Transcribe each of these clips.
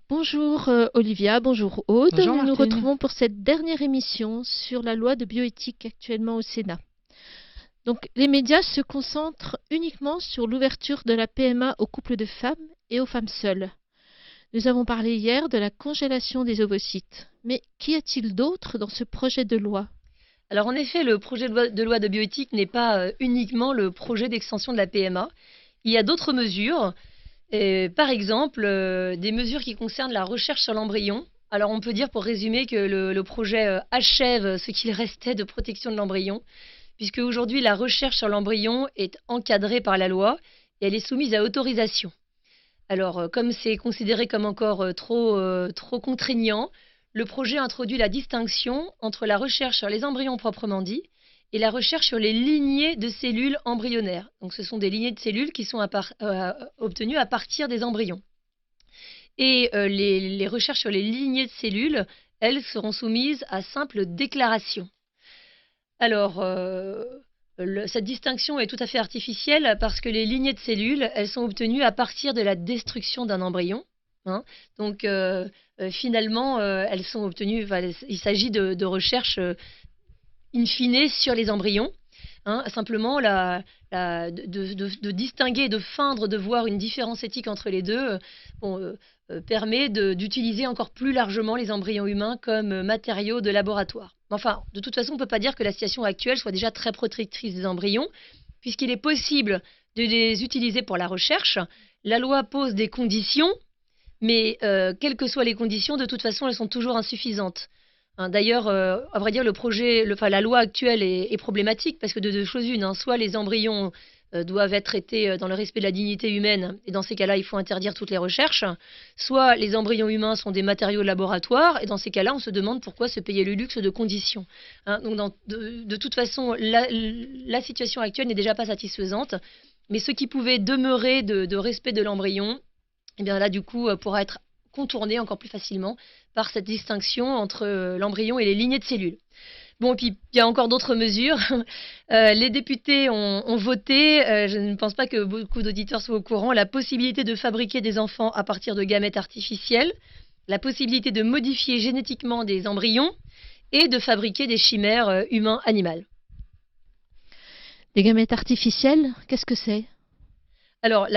Bonjour Olivia, bonjour Aude. Bonjour Nous nous Martine. retrouvons pour cette dernière émission sur la loi de bioéthique actuellement au Sénat. Donc, les médias se concentrent uniquement sur l'ouverture de la PMA aux couples de femmes et aux femmes seules. Nous avons parlé hier de la congélation des ovocytes. Mais qu'y a-t-il d'autre dans ce projet de loi? Alors en effet, le projet de loi de bioéthique n'est pas uniquement le projet d'extension de la PMA. Il y a d'autres mesures, par exemple des mesures qui concernent la recherche sur l'embryon. Alors on peut dire pour résumer que le projet achève ce qu'il restait de protection de l'embryon, puisque aujourd'hui la recherche sur l'embryon est encadrée par la loi et elle est soumise à autorisation. Alors, comme c'est considéré comme encore trop contraignant, le projet introduit la distinction entre la recherche sur les embryons proprement dit et la recherche sur les lignées de cellules embryonnaires. Donc, ce sont des lignées de cellules qui sont obtenues à partir des embryons. Et les recherches sur les lignées de cellules, elles, seront soumises à simple déclaration. Alors, cette distinction est tout à fait artificielle parce que les lignées de cellules, elles sont obtenues à partir de la destruction d'un embryon. Hein. Donc, finalement, elles sont obtenues. Il s'agit de recherches in fine sur les embryons. Hein. Simplement, de distinguer, de feindre, de voir une différence éthique entre les deux permet d'utiliser encore plus largement les embryons humains comme matériaux de laboratoire. Enfin, de toute façon, on ne peut pas dire que la situation actuelle soit déjà très protectrice des embryons, puisqu'il est possible de les utiliser pour la recherche. La loi pose des conditions, mais quelles que soient les conditions, de toute façon, elles sont toujours insuffisantes. Hein, d'ailleurs, à vrai dire, la loi actuelle est problématique parce que de deux choses une, hein, soit les embryons doivent être traités dans le respect de la dignité humaine, et dans ces cas-là, il faut interdire toutes les recherches, soit les embryons humains sont des matériaux de laboratoire, et dans ces cas-là, on se demande pourquoi se payer le luxe de conditions. Hein, donc, de toute façon, la situation actuelle n'est déjà pas satisfaisante, mais ce qui pouvait demeurer de respect de l'embryon, et bien là, du coup, pourra être contourné encore plus facilement par cette distinction entre l'embryon et les lignées de cellules. Bon, et puis il y a encore d'autres mesures. Les députés ont voté, je ne pense pas que beaucoup d'auditeurs soient au courant, la possibilité de fabriquer des enfants à partir de gamètes artificiels, la possibilité de modifier génétiquement des embryons et de fabriquer des chimères humains-animales. Des gamètes artificielles, qu'est-ce que c'est? Alors,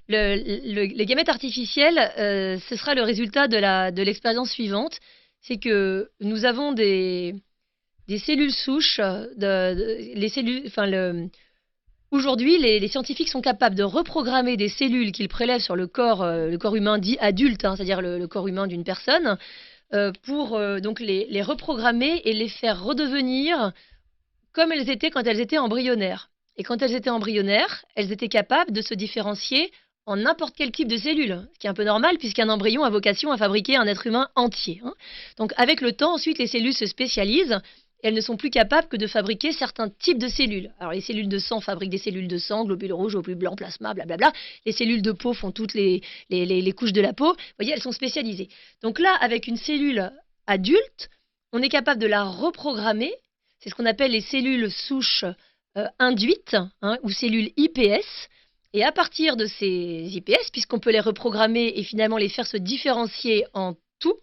les gamètes artificiels, ce sera le résultat de l'expérience suivante. C'est que nous avons des cellules souches. Aujourd'hui, les scientifiques sont capables de reprogrammer des cellules qu'ils prélèvent sur le corps humain dit adulte, hein, c'est-à-dire le corps humain d'une personne, pour donc les reprogrammer et les faire redevenir comme elles étaient quand elles étaient embryonnaires. Et quand elles étaient embryonnaires, elles étaient capables de se différencier en n'importe quel type de cellule, ce qui est un peu normal puisqu'un embryon a vocation à fabriquer un être humain entier. Hein. Donc avec le temps, ensuite, les cellules se spécialisent et elles ne sont plus capables que de fabriquer certains types de cellules. Alors les cellules de sang fabriquent des cellules de sang, globules rouges, globules blancs, plasma, blablabla. Les cellules de peau font toutes les couches de la peau. Vous voyez, elles sont spécialisées. Donc là, avec une cellule adulte, on est capable de la reprogrammer. C'est ce qu'on appelle les cellules souches induites, hein, ou cellules iPS. Et à partir de ces iPS, puisqu'on peut les reprogrammer et finalement les faire se différencier en tout,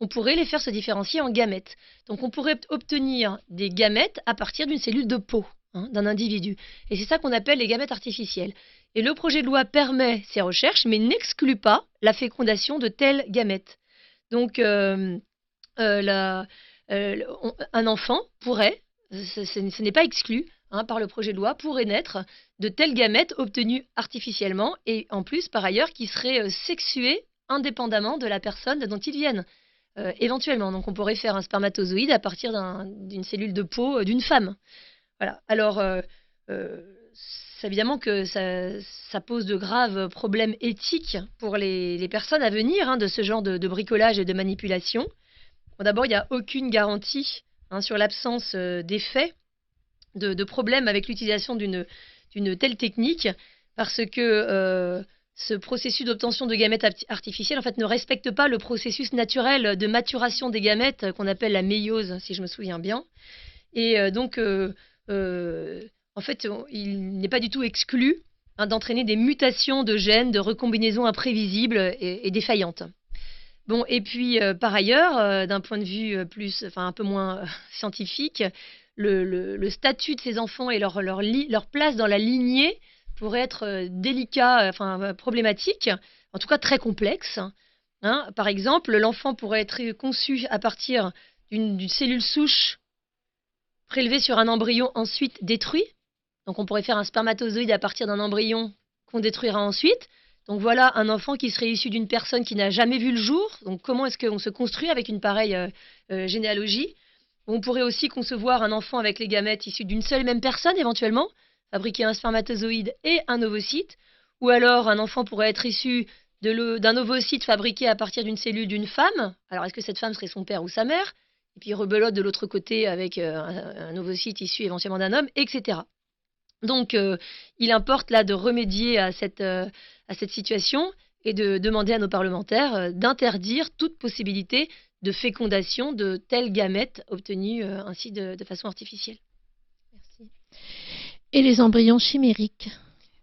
on pourrait les faire se différencier en gamètes. Donc on pourrait obtenir des gamètes à partir d'une cellule de peau, hein, d'un individu. Et c'est ça qu'on appelle les gamètes artificielles. Et le projet de loi permet ces recherches, mais n'exclut pas la fécondation de telles gamètes. Donc un enfant pourrait, ce n'est pas exclu, hein, par le projet de loi, pourrait naître de telles gamètes obtenues artificiellement et en plus, par ailleurs, qui seraient sexuées indépendamment de la personne dont ils viennent, éventuellement. Donc on pourrait faire un spermatozoïde à partir d'une cellule de peau d'une femme. Voilà. Alors, c'est évidemment que ça pose de graves problèmes éthiques pour les personnes à venir, hein, de ce genre de bricolage et de manipulation. Bon, d'abord, il n'y a aucune garantie, hein, sur l'absence d'effets, de problèmes avec l'utilisation d'une telle technique, parce que ce processus d'obtention de gamètes artificielles en fait, ne respecte pas le processus naturel de maturation des gamètes qu'on appelle la méiose, si je me souviens bien. Et donc, en fait, il n'est pas du tout exclu, hein, d'entraîner des mutations de gènes, de recombinaisons imprévisibles et défaillantes. Bon, et puis par ailleurs, d'un point de vue un peu moins scientifique, le statut de ces enfants et leur place dans la lignée pourrait être délicat, problématique, en tout cas très complexe. Hein. Par exemple, l'enfant pourrait être conçu à partir d'une cellule souche prélevée sur un embryon ensuite détruit. Donc on pourrait faire un spermatozoïde à partir d'un embryon qu'on détruira ensuite. Donc voilà un enfant qui serait issu d'une personne qui n'a jamais vu le jour. Donc comment est-ce qu'on se construit avec une pareille généalogie? On pourrait aussi concevoir un enfant avec les gamètes issus d'une seule et même personne éventuellement, fabriquer un spermatozoïde et un ovocyte. Ou alors un enfant pourrait être issu d'un ovocyte fabriqué à partir d'une cellule d'une femme. Alors est-ce que cette femme serait son père ou sa mère? Et puis rebelote de l'autre côté avec un ovocyte issu éventuellement d'un homme, etc. Donc, il importe là de remédier à cette situation et de demander à nos parlementaires d'interdire toute possibilité de fécondation de tels gamètes obtenus ainsi de façon artificielle. Merci. Et les embryons chimériques?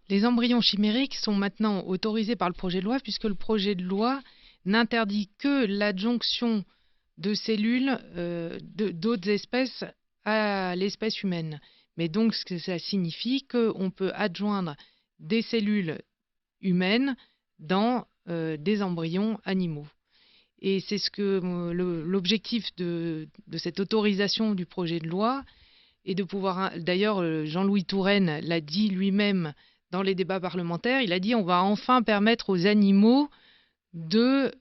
Les embryons chimériques sont maintenant autorisés par le projet de loi puisque le projet de loi n'interdit que l'adjonction de cellules d'autres espèces à l'espèce humaine. Mais donc, ça signifie qu'on peut adjoindre des cellules humaines dans des embryons animaux. Et c'est l'objectif de cette autorisation du projet de loi est de pouvoir... D'ailleurs, Jean-Louis Touraine l'a dit lui-même dans les débats parlementaires, il a dit on va enfin permettre aux animaux de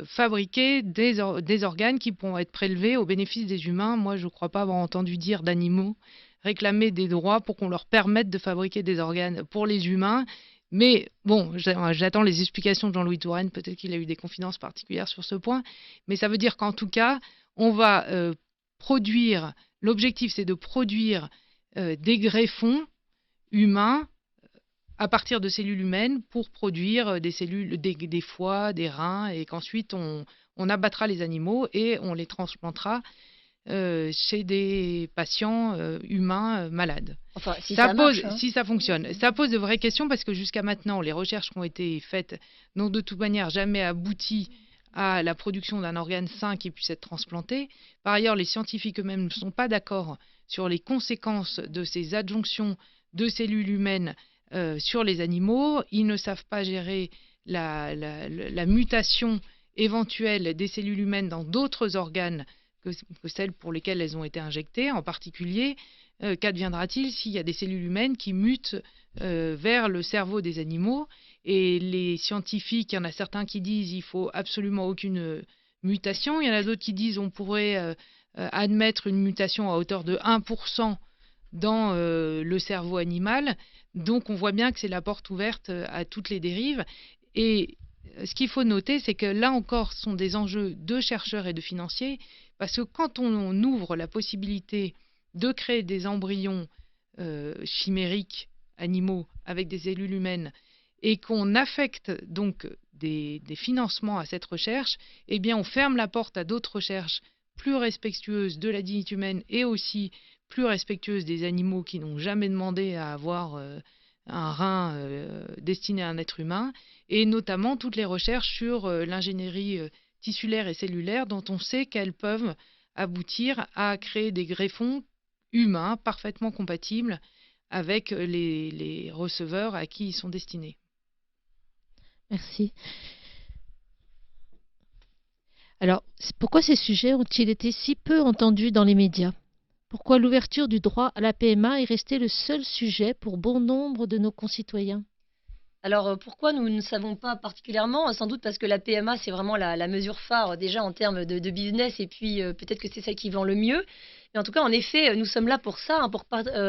fabriquer des organes qui pourront être prélevés au bénéfice des humains. Moi, je ne crois pas avoir entendu dire d'animaux réclamer des droits pour qu'on leur permette de fabriquer des organes pour les humains. Mais bon, j'attends les explications de Jean-Louis Touraine. Peut-être qu'il a eu des confidences particulières sur ce point. Mais ça veut dire qu'en tout cas, on va produire... L'objectif, c'est de produire des greffons humains à partir de cellules humaines pour produire des cellules, des foies, des reins, et qu'ensuite on abattra les animaux et on les transplantera chez des patients humains malades. Enfin, si ça marche, si ça fonctionne. Ça pose de vraies questions parce que jusqu'à maintenant, les recherches qui ont été faites n'ont de toute manière jamais abouti à la production d'un organe sain qui puisse être transplanté. Par ailleurs, les scientifiques eux-mêmes ne sont pas d'accord sur les conséquences de ces adjonctions de cellules humaines sur les animaux. Ils ne savent pas gérer la mutation éventuelle des cellules humaines dans d'autres organes que celles pour lesquelles elles ont été injectées. En particulier, qu'adviendra-t-il s'il y a des cellules humaines qui mutent vers le cerveau des animaux? Et les scientifiques, il y en a certains qui disent qu'il ne faut absolument aucune mutation. Il y en a d'autres qui disent qu'on pourrait admettre une mutation à hauteur de 1% dans le cerveau animal. Donc on voit bien que c'est la porte ouverte à toutes les dérives. Et ce qu'il faut noter, c'est que là encore, ce sont des enjeux de chercheurs et de financiers, parce que quand on ouvre la possibilité de créer des embryons chimériques animaux avec des cellules humaines et qu'on affecte donc des financements à cette recherche, eh bien on ferme la porte à d'autres recherches plus respectueuses de la dignité humaine et aussi plus respectueuses des animaux qui n'ont jamais demandé à avoir un rein destiné à un être humain, et notamment toutes les recherches sur l'ingénierie tissulaire et cellulaire dont on sait qu'elles peuvent aboutir à créer des greffons humains parfaitement compatibles avec les receveurs à qui ils sont destinés. Merci. Alors, pourquoi ces sujets ont-ils été si peu entendus dans les médias? Pourquoi l'ouverture du droit à la PMA est restée le seul sujet pour bon nombre de nos concitoyens? Alors pourquoi nous ne savons pas particulièrement? Sans doute parce que la PMA, c'est vraiment la mesure phare déjà en termes de business, et puis peut-être que c'est celle qui vend le mieux. Mais en tout cas, en effet, nous sommes là pour ça, hein, pour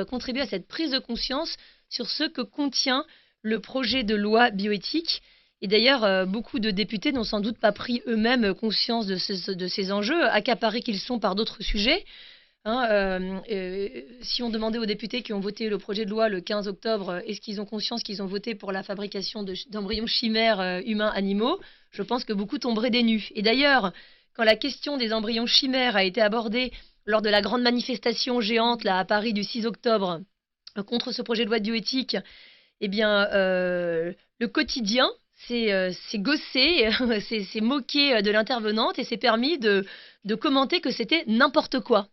contribuer à cette prise de conscience sur ce que contient le projet de loi bioéthique. Et d'ailleurs, beaucoup de députés n'ont sans doute pas pris eux-mêmes conscience de ces enjeux, accaparés qu'ils sont par d'autres sujets. Hein, si on demandait aux députés qui ont voté le projet de loi le 15 octobre, est-ce qu'ils ont conscience qu'ils ont voté pour la fabrication d'embryons chimères humains-animaux, je pense que beaucoup tomberaient des nues. Et d'ailleurs, quand la question des embryons chimères a été abordée lors de la grande manifestation géante là, à Paris du 6 octobre contre ce projet de loi de bioéthique, eh bien, le quotidien s'est gossé, s'est moqué de l'intervenante et s'est permis de commenter que c'était n'importe quoi.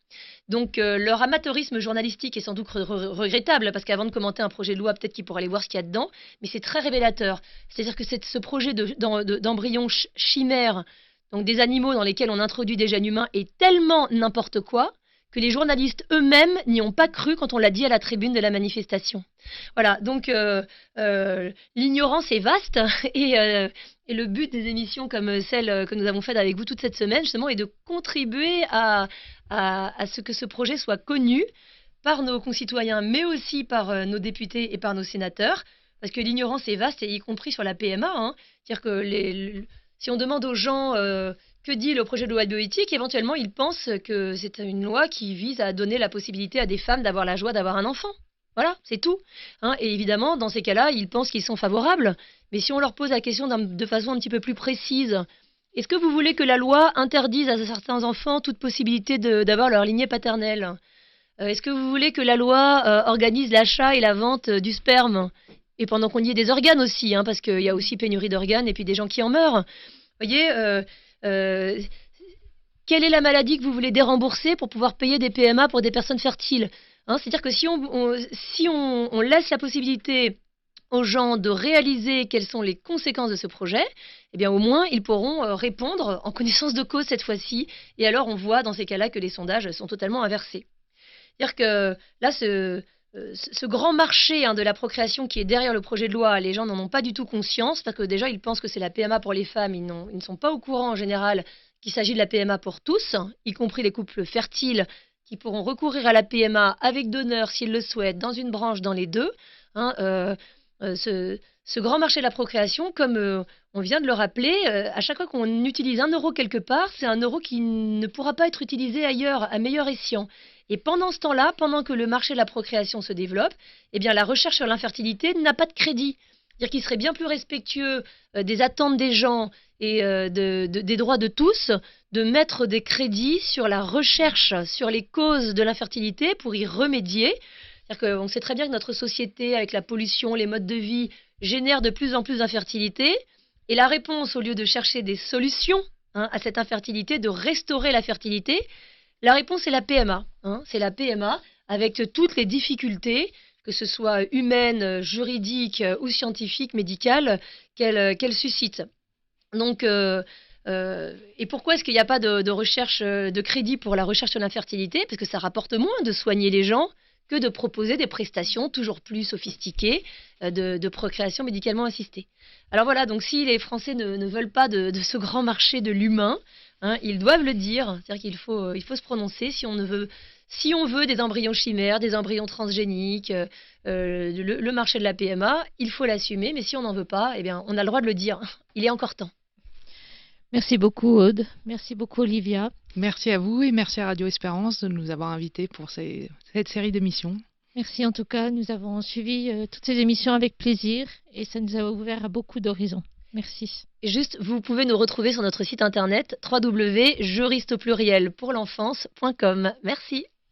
Donc leur amateurisme journalistique est sans doute regrettable, parce qu'avant de commenter un projet de loi, peut-être qu'ils pourraient aller voir ce qu'il y a dedans, mais c'est très révélateur. C'est-à-dire que ce projet d'embryon chimère, donc des animaux dans lesquels on introduit des gènes humains, est tellement n'importe quoi que les journalistes eux-mêmes n'y ont pas cru quand on l'a dit à la tribune de la manifestation. Voilà, donc l'ignorance est vaste et le but des émissions comme celle que nous avons faite avec vous toute cette semaine, justement, est de contribuer à ce que ce projet soit connu par nos concitoyens, mais aussi par nos députés et par nos sénateurs, parce que l'ignorance est vaste, et y compris sur la PMA. C'est-à-dire que si on demande aux gens que dit le projet de loi de bioéthique, éventuellement ils pensent que c'est une loi qui vise à donner la possibilité à des femmes d'avoir la joie d'avoir un enfant. Voilà, c'est tout. Et évidemment, dans ces cas-là, ils pensent qu'ils sont favorables. Mais si on leur pose la question de façon un petit peu plus précise, est-ce que vous voulez que la loi interdise à certains enfants toute possibilité d'avoir leur lignée paternelle ? Est-ce que vous voulez que la loi organise l'achat et la vente du sperme ? Et pendant qu'on y ait des organes aussi, parce qu'il y a aussi pénurie d'organes et puis des gens qui en meurent. Vous voyez, quelle est la maladie que vous voulez dérembourser pour pouvoir payer des PMA pour des personnes fertiles ? C'est-à-dire que si on laisse la possibilité aux gens de réaliser quelles sont les conséquences de ce projet, eh bien au moins ils pourront répondre en connaissance de cause cette fois-ci. Et alors on voit dans ces cas-là que les sondages sont totalement inversés. C'est-à-dire que là, ce grand marché de la procréation qui est derrière le projet de loi, les gens n'en ont pas du tout conscience, parce que déjà ils pensent que c'est la PMA pour les femmes, ils ne sont pas au courant en général qu'il s'agit de la PMA pour tous, y compris les couples fertiles qui pourront recourir à la PMA avec donneur s'ils le souhaitent, dans une branche, dans les deux. Ce grand marché de la procréation, comme on vient de le rappeler, à chaque fois qu'on utilise 1 euro quelque part, c'est 1 euro qui ne pourra pas être utilisé ailleurs, à meilleur escient. Et pendant ce temps-là, pendant que le marché de la procréation se développe, eh bien, la recherche sur l'infertilité n'a pas de crédit. C'est-à-dire qu'il serait bien plus respectueux des attentes des gens et des droits de tous de mettre des crédits sur la recherche sur les causes de l'infertilité pour y remédier. C'est-à-dire qu'on sait très bien que notre société, avec la pollution, les modes de vie, génère de plus en plus d'infertilité. Et la réponse, au lieu de chercher des solutions à cette infertilité, de restaurer la fertilité, la réponse est la PMA. C'est la PMA avec toutes les difficultés, que ce soit humaines, juridiques ou scientifiques, médicales, qu'elle suscite. Donc, et pourquoi est-ce qu'il n'y a pas de recherche, de crédit pour la recherche sur l'infertilité ? Parce que ça rapporte moins de soigner les gens que de proposer des prestations toujours plus sophistiquées de procréation médicalement assistée. Alors voilà, donc si les Français ne veulent pas de ce grand marché de l'humain, ils doivent le dire, c'est-à-dire qu'il faut se prononcer si on veut des embryons chimères, des embryons transgéniques, le marché de la PMA, il faut l'assumer, mais si on n'en veut pas, eh bien, on a le droit de le dire. Il est encore temps. Merci beaucoup Aude, merci beaucoup Olivia. Merci à vous et merci à Radio Espérance de nous avoir invités pour cette série d'émissions. Merci en tout cas, nous avons suivi toutes ces émissions avec plaisir et ça nous a ouvert à beaucoup d'horizons. Merci. Et juste, vous pouvez nous retrouver sur notre site internet www.juristeauplurielpourlenfance.com. Merci.